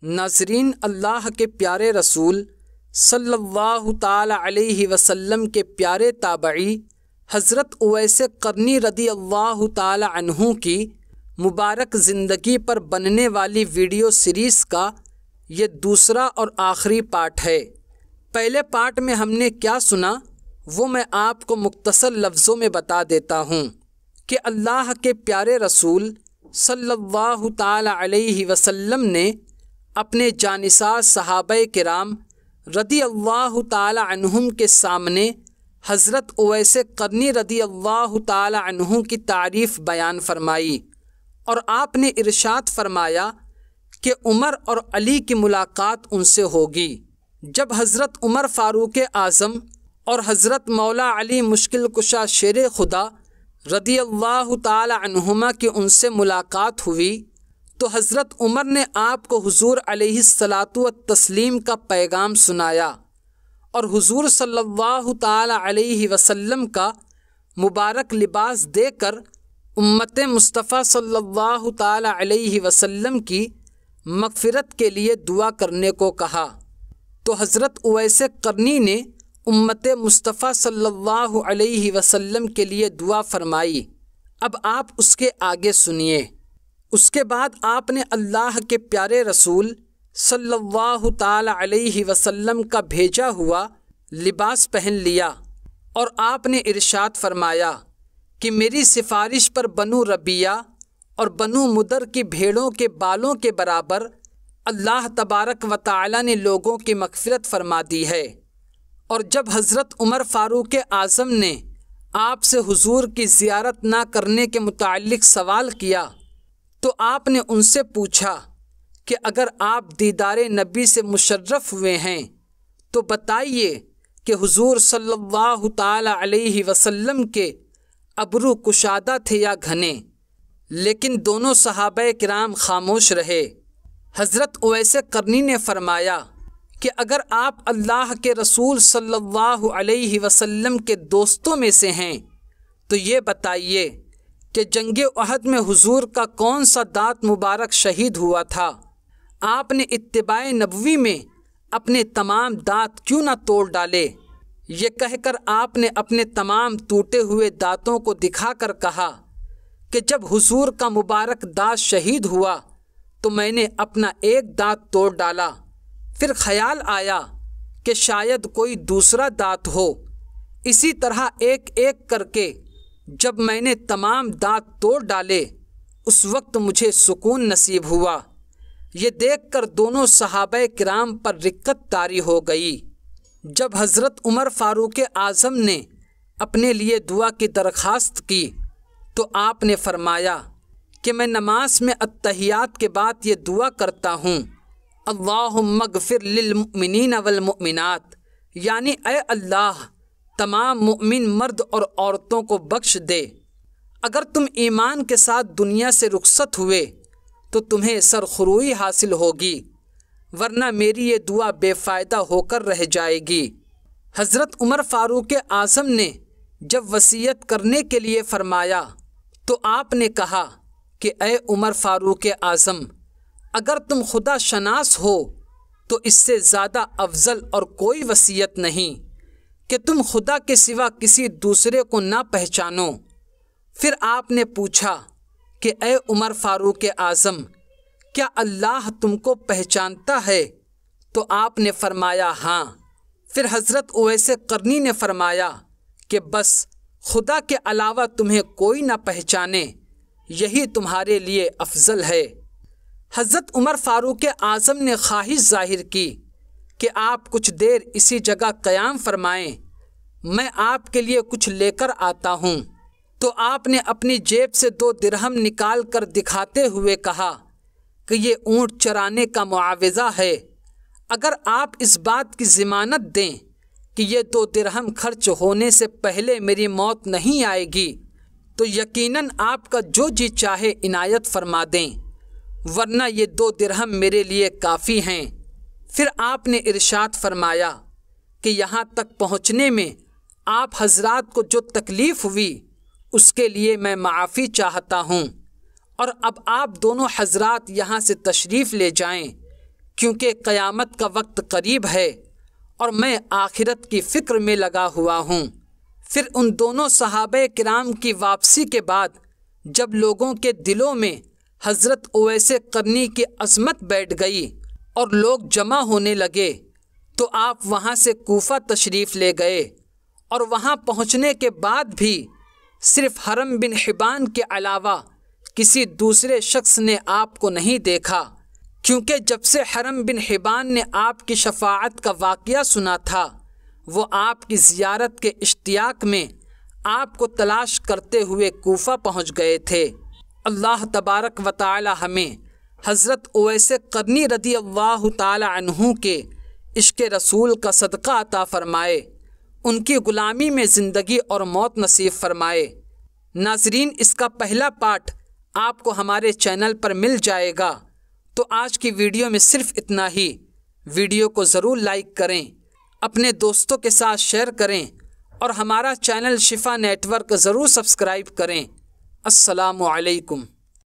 ناظرین، اللہ کے پیارے رسول صلی اللہ تعالی علیہ وسلم کے پیارے تابعی حضرت اویس قرنی رضی اللہ تعالی عنہ کی مبارک زندگی پر بننے والی ویڈیو سیریز کا یہ دوسرا اور آخری پارٹ ہے۔ پہلے پارٹ میں ہم نے کیا سنا وہ میں آپ کو مختصر لفظوں میں بتا دیتا ہوں کہ اللہ کے پیارے رسول صلی اللہ تعالی علیہ وسلم نے اپنے جانثار صحابہ کرام رضی اللہ تعالی عنہم کے سامنے حضرت اویس قرنی رضی اللہ تعالی عنہ کی تعریف بیان فرمائی اور آپ نے ارشاد فرمایا کہ عمر اور علی کی ملاقات ان سے ہوگی۔ جب حضرت عمر فاروق اعظم اور حضرت مولا علی مشکل کشا شیر خدا رضی اللہ تعالی عنہما کی ان سے ملاقات ہوئی تو حضرت عمر نے آپ کو حضور علیہ الصلاۃ والتسلیم کا پیغام سنایا اور حضور صلی اللہ تعالی علیہ وسلم کا مبارک لباس دے کر امت مصطفیٰ صلی اللہ تعالی علیہ وسلم کی مغفرت کے لیے دعا کرنے کو کہا تو حضرت اویس قرنی نے امت مصطفیٰ صلی اللہ علیہ وسلم کے لیے دعا فرمائی۔ اب آپ اس کے آگے سنیے۔ اس کے بعد آپ نے اللہ کے پیارے رسول صلی اللہ تعالی علیہ وسلم کا بھیجا ہوا لباس پہن لیا اور آپ نے ارشاد فرمایا کہ میری سفارش پر بنو ربیہ اور بنو مدر کی بھیڑوں کے بالوں کے برابر اللہ تبارک و تعالی نے لوگوں کی مغفرت فرما دی ہے۔ اور جب حضرت عمر فاروق اعظم نے آپ سے حضور کی زیارت نہ کرنے کے متعلق سوال کیا تو آپ نے ان سے پوچھا کہ اگر آپ دیدار نبی سے مشرف ہوئے ہیں تو بتائیے کہ حضور صلی اللہ تعالی علیہ وسلم کے ابرو کشادہ تھے یا گھنے، لیکن دونوں صحابہ کرام خاموش رہے۔ حضرت اویس قرنی نے فرمایا کہ اگر آپ اللہ کے رسول صلی اللہ علیہ وسلم کے دوستوں میں سے ہیں تو یہ بتائیے کہ جنگ احد میں حضور کا کون سا دانت مبارک شہید ہوا تھا؟ آپ نے اتباع نبوی میں اپنے تمام دانت کیوں نہ توڑ ڈالے؟ یہ کہہ کر آپ نے اپنے تمام ٹوٹے ہوئے دانتوں کو دکھا کر کہا کہ جب حضور کا مبارک دانت شہید ہوا تو میں نے اپنا ایک دانت توڑ ڈالا، پھر خیال آیا کہ شاید کوئی دوسرا دانت ہو۔ اسی طرح ایک ایک کر کے جب میں نے تمام دانت توڑ ڈالے اس وقت مجھے سکون نصیب ہوا۔ یہ دیکھ کر دونوں صحابہ کرام پر رقت طاری ہو گئی۔ جب حضرت عمر فاروق اعظم نے اپنے لیے دعا کی درخواست کی تو آپ نے فرمایا کہ میں نماز میں التحیات کے بعد یہ دعا کرتا ہوں، اللہم اغفر للمؤمنین والمؤمنات، یعنی اے اللہ تمام مؤمن مرد اور عورتوں کو بخش دے۔ اگر تم ایمان کے ساتھ دنیا سے رخصت ہوئے تو تمہیں سرخروئی حاصل ہوگی، ورنہ میری یہ دعا بے فائدہ ہو کر رہ جائے گی۔ حضرت عمر فاروق اعظم نے جب وصیت کرنے کے لیے فرمایا تو آپ نے کہا کہ اے عمر فاروق اعظم، اگر تم خدا شناس ہو تو اس سے زیادہ افضل اور کوئی وصیت نہیں کہ تم خدا کے سوا کسی دوسرے کو نہ پہچانو۔ پھر آپ نے پوچھا کہ اے عمر فاروق اعظم، کیا اللہ تم کو پہچانتا ہے؟ تو آپ نے فرمایا ہاں۔ پھر حضرت اویس قرنی نے فرمایا کہ بس خدا کے علاوہ تمہیں کوئی نہ پہچانے، یہی تمہارے لیے افضل ہے۔ حضرت عمر فاروق اعظم نے خواہش ظاہر کی کہ آپ کچھ دیر اسی جگہ قیام فرمائیں، میں آپ کے لیے کچھ لے کر آتا ہوں۔ تو آپ نے اپنی جیب سے 2 درہم نکال کر دکھاتے ہوئے کہا کہ یہ اونٹ چرانے کا معاوضہ ہے، اگر آپ اس بات کی ضمانت دیں کہ یہ 2 درہم خرچ ہونے سے پہلے میری موت نہیں آئے گی تو یقیناً آپ کا جو جی چاہے عنایت فرما دیں، ورنہ یہ 2 درہم میرے لیے کافی ہیں۔ پھر آپ نے ارشاد فرمایا کہ یہاں تک پہنچنے میں آپ حضرات کو جو تکلیف ہوئی اس کے لیے میں معافی چاہتا ہوں، اور اب آپ دونوں حضرات یہاں سے تشریف لے جائیں کیونکہ قیامت کا وقت قریب ہے اور میں آخرت کی فکر میں لگا ہوا ہوں۔ پھر ان دونوں صحابہ کرام کی واپسی کے بعد جب لوگوں کے دلوں میں حضرت اویس قرنی کی عظمت بیٹھ گئی اور لوگ جمع ہونے لگے تو آپ وہاں سے کوفہ تشریف لے گئے، اور وہاں پہنچنے کے بعد بھی صرف حرم بن حبان کے علاوہ کسی دوسرے شخص نے آپ کو نہیں دیکھا، کیونکہ جب سے حرم بن حبان نے آپ کی شفاعت کا واقعہ سنا تھا وہ آپ کی زیارت کے اشتیاق میں آپ کو تلاش کرتے ہوئے کوفہ پہنچ گئے تھے۔ اللہ تبارک و تعالی ہمیں حضرت اویس قرنی رضی اللہ تعالی عنہ کے عشق رسول کا صدقہ عطا فرمائے، ان کی غلامی میں زندگی اور موت نصیب فرمائے۔ ناظرین، اس کا پہلا پارٹ آپ کو ہمارے چینل پر مل جائے گا، تو آج کی ویڈیو میں صرف اتنا ہی۔ ویڈیو کو ضرور لائک کریں، اپنے دوستوں کے ساتھ شیئر کریں اور ہمارا چینل شفا نیٹ ورک ضرور سبسکرائب کریں۔ السلام علیکم۔